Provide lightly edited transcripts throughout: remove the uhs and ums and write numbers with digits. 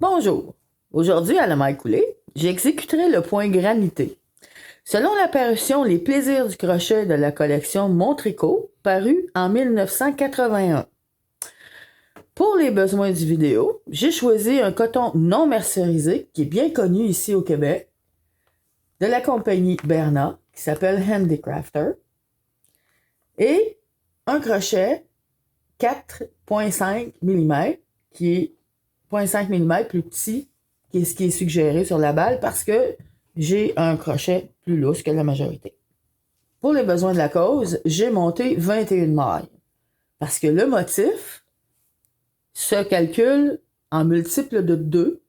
Bonjour. Aujourd'hui, à la maille coulée, j'exécuterai le point granité. Selon l'apparition Les plaisirs du crochet de la collection Montricot, parue en 1981. Pour les besoins du vidéo, j'ai choisi un coton non mercerisé qui est bien connu ici au Québec, de la compagnie Bernat, qui s'appelle Handicrafter, et un crochet 4,5 mm, qui est 0,5 mm plus petit que ce qui est suggéré sur la balle parce que j'ai un crochet plus lousse que la majorité. Pour les besoins de la cause, j'ai monté 21 mailles parce que le motif se calcule en multiple de 2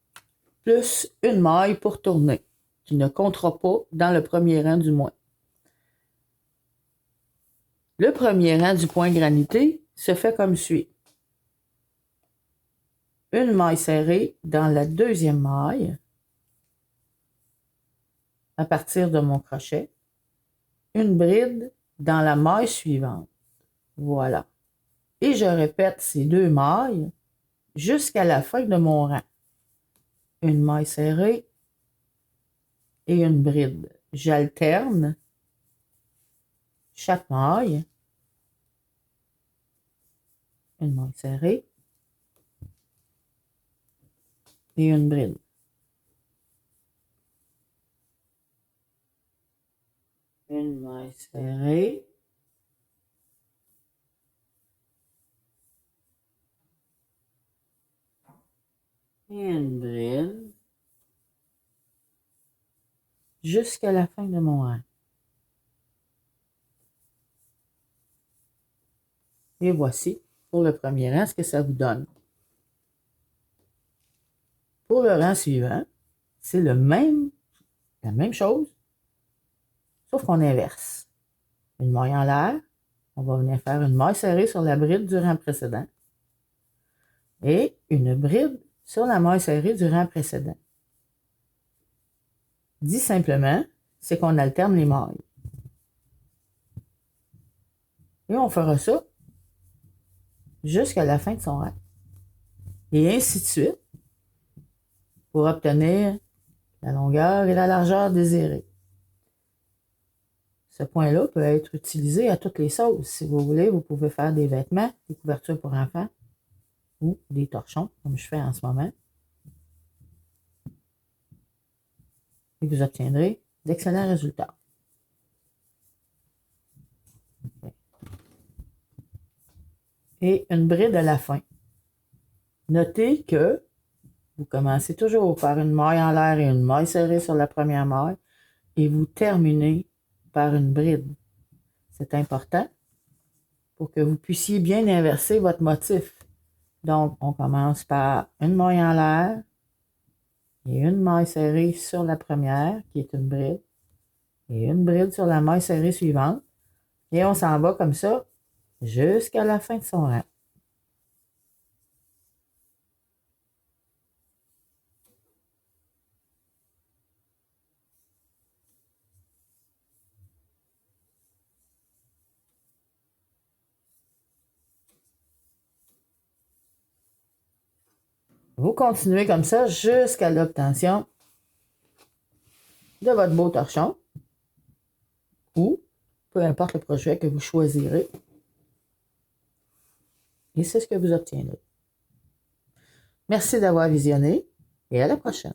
plus une maille pour tourner, qui ne comptera pas dans le premier rang du moins. Le premier rang du point granité se fait comme suit. Une maille serrée dans la deuxième maille à partir de mon crochet, une bride dans la maille suivante. Voilà. Et je répète ces deux mailles jusqu'à la fin de mon rang. Une maille serrée et une bride. J'alterne chaque maille. Une maille serrée et une bride. Une maille serrée et une bride jusqu'à la fin de mon rang. Et voici pour le premier rang ce que ça vous donne. Pour le rang suivant, c'est la même chose, sauf qu'on inverse. Une maille en l'air, on va venir faire une maille serrée sur la bride du rang précédent et une bride sur la maille serrée du rang précédent. Dit simplement, c'est qu'on alterne les mailles. Et on fera ça jusqu'à la fin de son rang. Et ainsi de suite pour obtenir la longueur et la largeur désirées. Ce point-là peut être utilisé à toutes les sauces. Si vous voulez, vous pouvez faire des vêtements, des couvertures pour enfants ou des torchons, comme je fais en ce moment. Et vous obtiendrez d'excellents résultats. Et une bride à la fin. Notez que vous commencez toujours par une maille en l'air et une maille serrée sur la première maille et vous terminez par une bride. C'est important pour que vous puissiez bien inverser votre motif. Donc, on commence par une maille en l'air et une maille serrée sur la première, qui est une bride, et une bride sur la maille serrée suivante. Et on s'en va comme ça jusqu'à la fin de son rang. Vous continuez comme ça jusqu'à l'obtention de votre beau torchon ou peu importe le projet que vous choisirez. Et c'est ce que vous obtiendrez. Merci d'avoir visionné et à la prochaine.